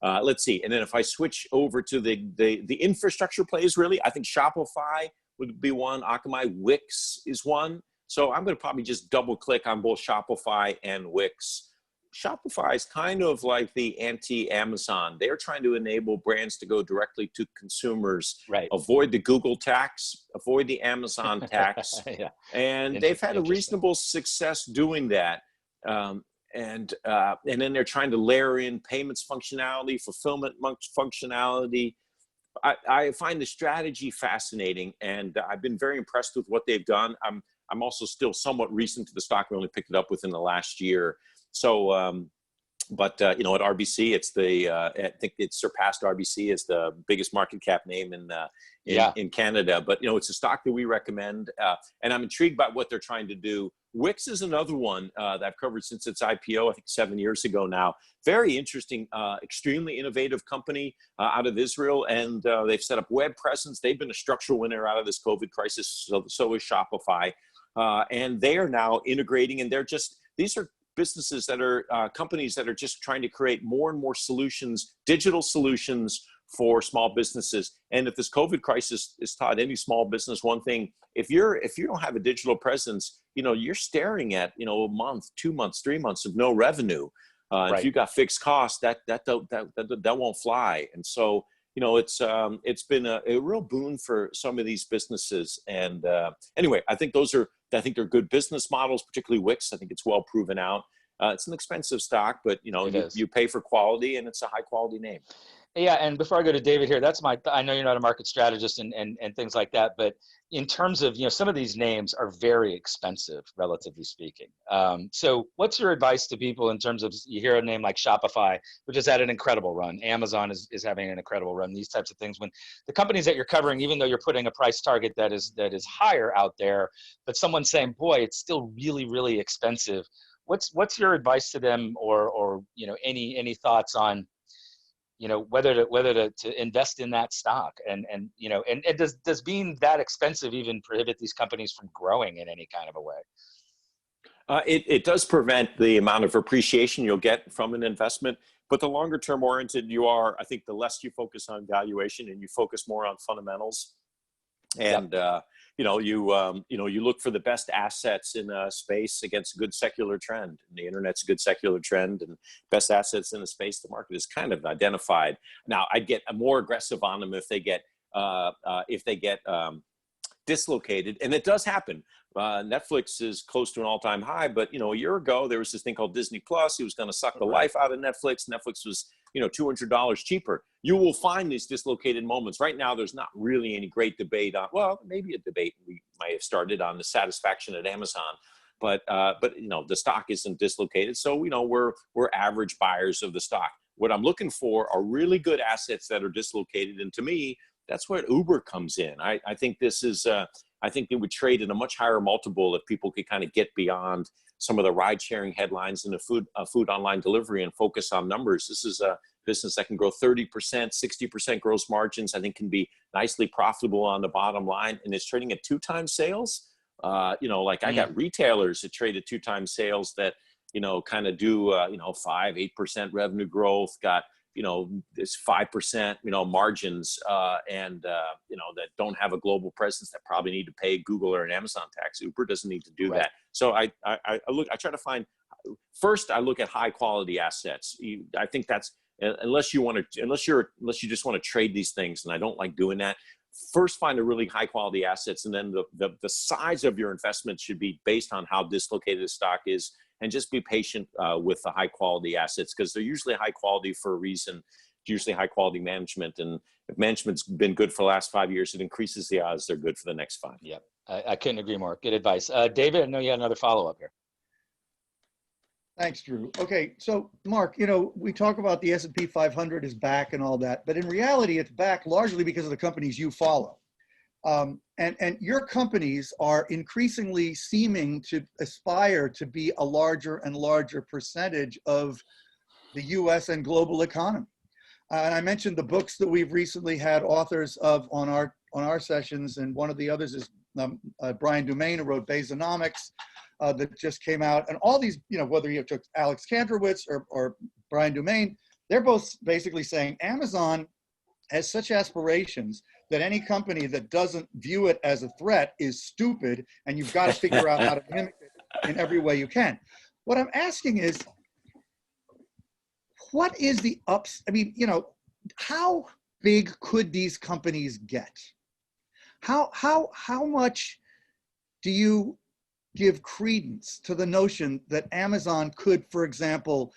Let's see. And then if I switch over to the infrastructure plays, really, I think Shopify would be one. Akamai, Wix is one. So I'm going to probably just double click on both Shopify and Wix. Shopify is kind of like the anti-Amazon. They're trying to enable brands to go directly to consumers, Right. avoid the Google tax, avoid the Amazon tax. Yeah. And they've had a reasonable success doing that. And then they're trying to layer in payments functionality, fulfillment functionality. I find the strategy fascinating, and I've been very impressed with what they've done. I'm also still somewhat recent to the stock. We only picked it up within the last year. So, but at RBC, I think it surpassed RBC as the biggest market cap name in Canada. But it's a stock that we recommend, and I'm intrigued by what they're trying to do. Wix is another one that I've covered since its IPO, I think 7 years ago now. Very interesting, extremely innovative company out of Israel, and they've set up web presence. They've been a structural winner out of this COVID crisis. So is Shopify, and they are now integrating, and these are businesses that are companies that are just trying to create more and more solutions, digital solutions for small businesses. And if this COVID crisis has taught any small business one thing, if you don't have a digital presence, you're staring at a month, 2 months, 3 months of no revenue. Right. If you got fixed costs, that won't fly. And so it's been a real boon for some of these businesses. And anyway, I think they're good business models, particularly Wix. I think it's well proven out. It's an expensive stock, but you pay for quality, and it's a high quality name. Yeah, and before I go to David here, I know you're not a market strategist and things like that, but in terms of, some of these names are very expensive, relatively speaking. So what's your advice to people in terms of, you hear a name like Shopify, which has had an incredible run. Amazon is having an incredible run, these types of things. When the companies that you're covering, even though you're putting a price target that is higher out there, but someone's saying, boy, it's still really, really expensive. What's your advice to them, or any thoughts on whether to invest in that stock, and does being that expensive even prohibit these companies from growing in any kind of a way? It does prevent the amount of appreciation you'll get from an investment, but the longer term oriented you are, I think the less you focus on valuation and you focus more on fundamentals. And you look for the best assets in a space against a good secular trend. And the internet's a good secular trend, and best assets in a space the market is kind of identified. Now, I'd get more aggressive on them if they get dislocated, and it does happen. Netflix is close to an all-time high, but a year ago there was this thing called Disney Plus. It was going to suck the life out of Netflix. Netflix was $200 cheaper. You will find these dislocated moments. Right now, there's not really any great debate on. Well, maybe a debate we might have started on the satisfaction at Amazon, but the stock isn't dislocated. So we're average buyers of the stock. What I'm looking for are really good assets that are dislocated, and to me, that's where Uber comes in. I think this is. I think they would trade at a much higher multiple if people could kind of get beyond some of the ride-sharing headlines in the food online delivery and focus on numbers. This is a business that can grow 30%, 60% gross margins. I think can be nicely profitable on the bottom line, and it's trading at 2 times sales. I got retailers that trade at 2 times sales that kind of do 5-8% revenue growth. Got this 5%, margins, and that don't have a global presence that probably need to pay Google or an Amazon tax. Uber doesn't need to do that. So I try to find, first I look at high quality assets. I think that's, unless you just want to trade these things, and I don't like doing that. First, find a really high quality assets, and then the size of your investment should be based on how dislocated the stock is. And just be patient with the high quality assets, because they're usually high quality for a reason. It's usually high quality management. And if management's been good for the last 5 years, it increases the odds they're good for the next 5. Yeah, I couldn't agree more. Good advice. David, I know you had another follow-up here. Thanks, Drew. Okay, so Mark, we talk about the S&P 500 is back and all that, but in reality, it's back largely because of the companies you follow. And your companies are increasingly seeming to aspire to be a larger and larger percentage of the U.S. and global economy. And I mentioned the books that we've recently had authors of on our sessions, and one of the others is Brian Dumaine, who wrote Basenomics, that just came out. And all these, whether you took Alex Kandrowitz or Brian Dumaine, they're both basically saying Amazon has such aspirations that any company that doesn't view it as a threat is stupid, and you've got to figure out how to mimic it in every way you can. What I'm asking is, what is the ups? I mean, how big could these companies get? How much do you give credence to the notion that Amazon could, for example,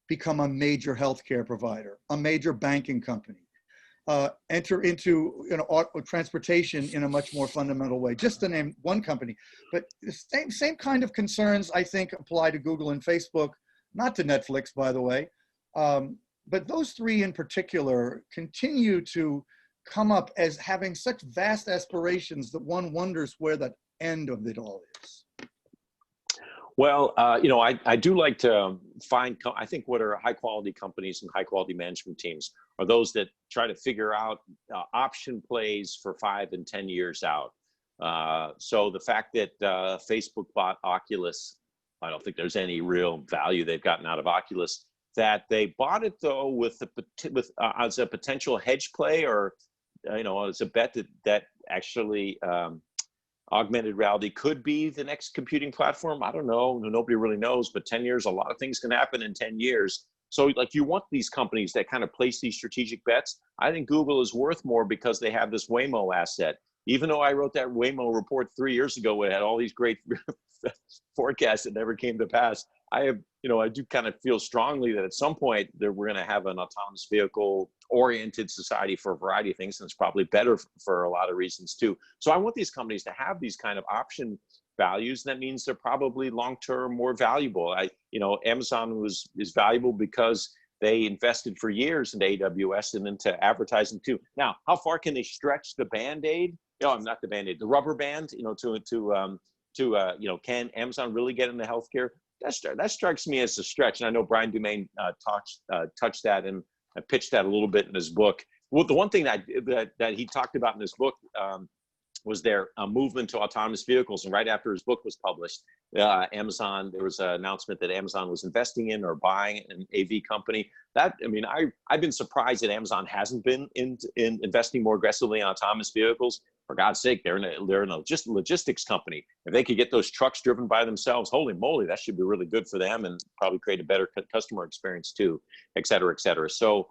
become a major healthcare provider, a major banking company, enter into transportation in a much more fundamental way, just to name one company? But the same kind of concerns, I think, apply to Google and Facebook, not to Netflix, by the way. But those three in particular continue to come up as having such vast aspirations that one wonders where the end of it all is. Well, I do like to find, I think what are high quality companies and high quality management teams are those that try to figure out option plays for 5 and 10 years out. So the fact that Facebook bought Oculus, I don't think there's any real value they've gotten out of Oculus. That they bought it though with as a potential hedge play, or as a bet that actually augmented reality could be the next computing platform. I don't know. Nobody really knows, but 10 years, a lot of things can happen in 10 years. So like you want these companies that kind of place these strategic bets. I think Google is worth more because they have this Waymo asset. Even though I wrote that Waymo report 3 years ago, it had all these great forecasts that never came to pass. I do kind of feel strongly that at some point we're going to have an autonomous vehicle oriented society for a variety of things, and it's probably better for a lot of reasons too. So I want these companies to have these kind of option values. And that means they're probably long-term more valuable. Amazon is valuable because they invested for years into AWS and into advertising too. Now, how far can they stretch the Band-Aid? Not the Band-Aid, the rubber band, can Amazon really get into healthcare? That strikes me as a stretch. And I know Brian Dumaine touched that and pitched that a little bit in his book. Well, the one thing that he talked about in his book was their movement to autonomous vehicles. And right after his book was published, Amazon, there was an announcement that Amazon was investing in or buying an AV company. I've been surprised that Amazon hasn't been in investing more aggressively in autonomous vehicles. For God's sake, they're in a logistics company. If they could get those trucks driven by themselves, holy moly, that should be really good for them and probably create a better customer experience too, et cetera, et cetera. So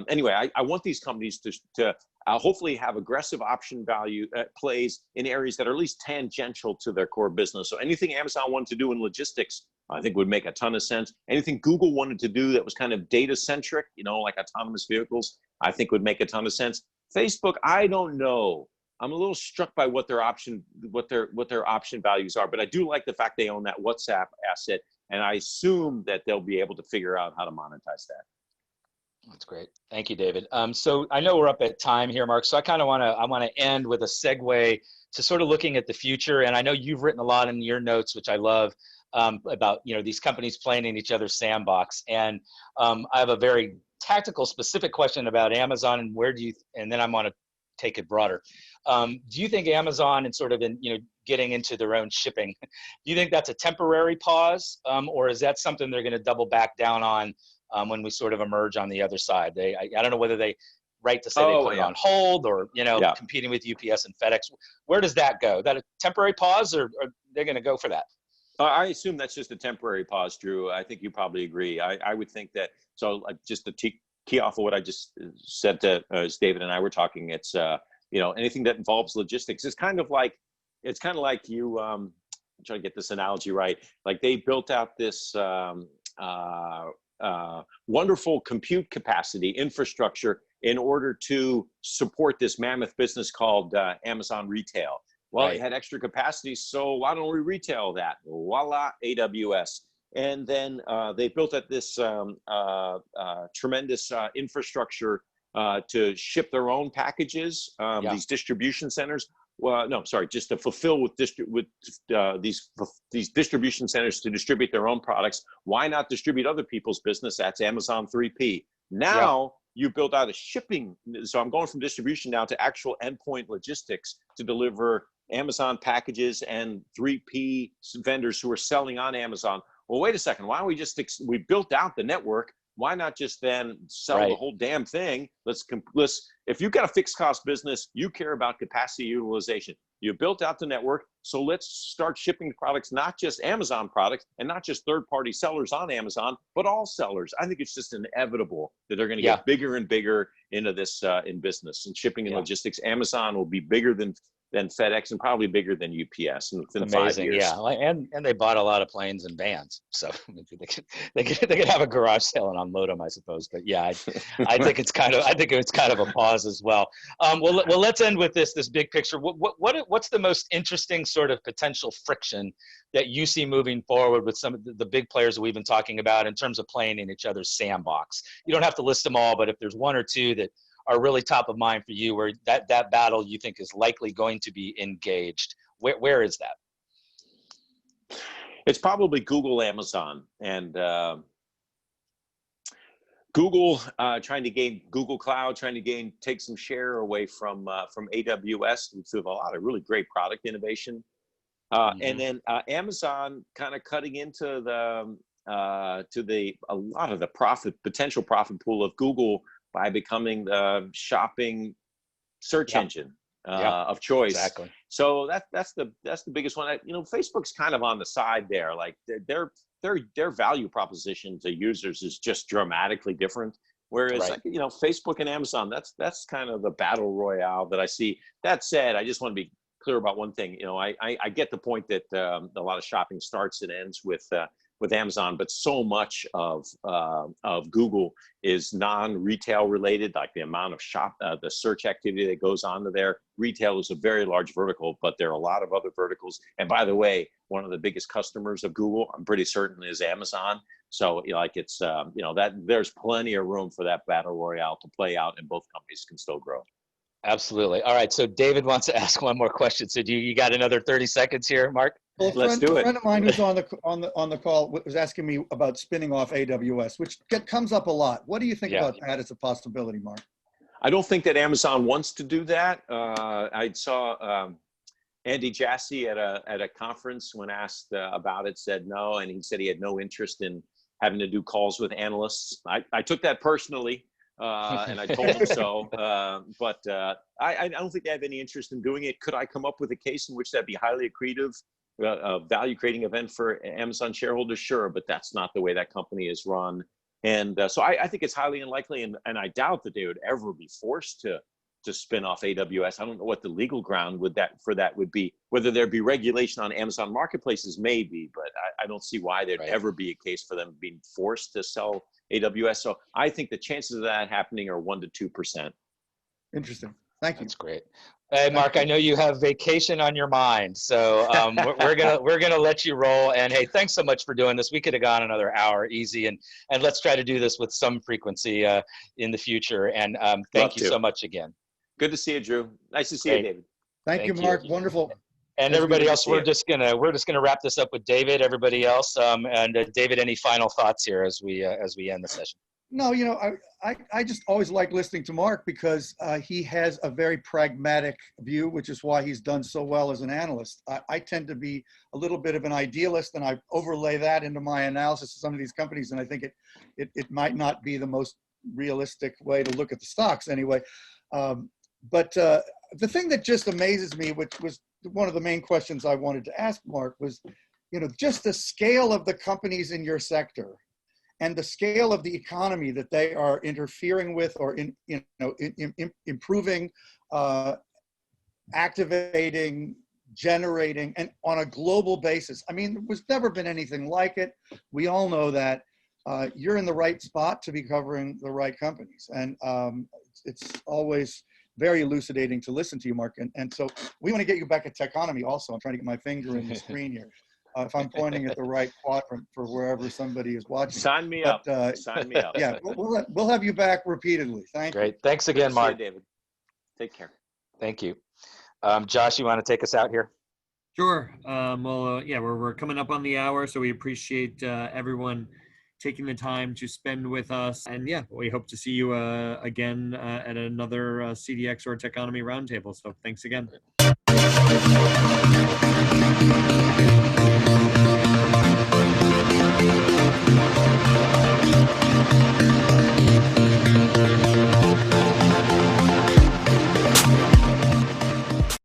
anyway, I want these companies to hopefully have aggressive option value plays in areas that are at least tangential to their core business. So anything Amazon wanted to do in logistics, I think would make a ton of sense. Anything Google wanted to do that was kind of data centric, like autonomous vehicles, I think would make a ton of sense. Facebook, I don't know. I'm a little struck by what their option values are, but I do like the fact they own that WhatsApp asset, and I assume that they'll be able to figure out how to monetize that. That's great. Thank you, David. So I know we're up at time here, Mark. So I kind of want to end with a segue to sort of looking at the future. And I know you've written a lot in your notes, which I love, about these companies playing in each other's sandbox. And I have a very tactical, specific question about Amazon and and then I want to take it broader. Do you think Amazon and sort of getting into their own shipping, do you think that's a temporary pause, or is that something they're going to double back down on when we sort of emerge on the other side? I don't know whether they right to say they put it on hold or competing with UPS and FedEx. Where does that go? That a temporary pause, or they're going to go for that? I assume that's just a temporary pause, Drew. I think you probably agree. I would think that. So just to key off of what I just said to as David and I were talking, it's anything that involves logistics. It's kind of like you. I'm trying to get this analogy right. Like they built out this wonderful compute capacity infrastructure in order to support this mammoth business called Amazon Retail. Well, It had extra capacity, so why don't we retail that? Voila, AWS. And then they built up this tremendous infrastructure to ship their own packages, these distribution centers. Well, no, sorry, just to fulfill with these distribution centers to distribute their own products. Why not distribute other people's business? That's Amazon 3P. Now you build out a shipping. So I'm going from distribution now to actual endpoint logistics to deliver Amazon packages and 3P vendors who are selling on Amazon. Well, wait a second. Why don't we built out the network? why not just then sell Right. the whole damn thing? Let's if you've got a fixed cost business, you care about capacity utilization. You built out the network, so let's start shipping products, not just Amazon products and not just third-party sellers on Amazon, but all sellers. I think it's just inevitable that they're going to get bigger and bigger into this in business and shipping and logistics. Amazon will be bigger than FedEx and probably bigger than UPS within 5 years. Yeah, and they bought a lot of planes and vans, so they could have a garage sale and unload them, I suppose. But yeah, I think it's kind of a pause as well. Well, let's end with this big picture. What's the most interesting sort of potential friction that you see moving forward with some of the big players that we've been talking about in terms of playing in each other's sandbox? You don't have to list them all, but if there's one or two that are really top of mind for you, where that battle you think is likely going to be engaged, where is that? It's probably Google, Amazon, and Google trying to gain Google Cloud, trying to take some share away from AWS, which have a lot of really great product innovation, and then Amazon kind of cutting into a lot of the potential profit pool of Google by becoming the shopping search engine of choice. Exactly. So that's the biggest one. Facebook's kind of on the side there. Like their value proposition to users is just dramatically different. Whereas Facebook and Amazon, that's kind of the battle royale that I see. That said, I just want to be clear about one thing. I get the point that a lot of shopping starts and ends with Amazon, but so much of Google is non-retail related, like the amount of the search activity that goes on to there. Retail is a very large vertical, but there are a lot of other verticals. And by the way, one of the biggest customers of Google, I'm pretty certain, is Amazon. So it's that there's plenty of room for that battle royale to play out, and both companies can still grow. Absolutely. All right. So David wants to ask one more question. So you got another 30 seconds here, Mark? Well, Let's do it. A friend of mine who's on the call was asking me about spinning off AWS, which comes up a lot. What do you think about that as a possibility, Mark? I don't think that Amazon wants to do that. I saw Andy Jassy at a conference when asked about it, said no, and he said he had no interest in having to do calls with analysts. I took that personally. And I told him so, but I don't think they have any interest in doing it. Could I come up with a case in which that'd be highly accretive, value creating event for Amazon shareholders? Sure, but that's not the way that company is run. And so I think it's highly unlikely, and I doubt that they would ever be forced to spin off AWS. I don't know what the legal ground would be. Whether there'd be regulation on Amazon marketplaces, maybe, but I don't see why there'd ever be a case for them being forced to sell AWS. So I think the chances of that happening are 1% to 2%. Interesting. Thank you. That's great. Hey, Mark, I know you have vacation on your mind, so we're gonna let you roll. And hey, thanks so much for doing this. We could have gone another hour easy, and let's try to do this with some frequency in the future. And thank you so much again. Good to see you, Drew. Nice to see you, David. Thank you, Mark. Wonderful. And everybody else, we're just gonna wrap this up with David. Everybody else, and David, any final thoughts here as we end the session? No, I just always like listening to Mark because he has a very pragmatic view, which is why he's done so well as an analyst. I tend to be a little bit of an idealist, and I overlay that into my analysis of some of these companies, and I think it might not be the most realistic way to look at the stocks anyway. But the thing that just amazes me, which was one of the main questions I wanted to ask Mark, was, just the scale of the companies in your sector and the scale of the economy that they are interfering with or improving, activating, generating, and on a global basis. I mean, there's never been anything like it. We all know that. You're in the right spot to be covering the right companies. And it's always very elucidating to listen to you, Mark. And so we want to get you back at Techonomy also. I'm trying to get my finger in the screen here. If I'm pointing at the right quadrant for wherever somebody is watching. Sign me up. Sign me up. Yeah, we'll have you back repeatedly. Thank you. Great. Thanks again, Mark. See you, David. Take care. Thank you. Josh, you want to take us out here? Sure. We're coming up on the hour, so we appreciate everyone taking the time to spend with us. And we hope to see you again at another CDX or Techonomy Roundtable. So thanks again.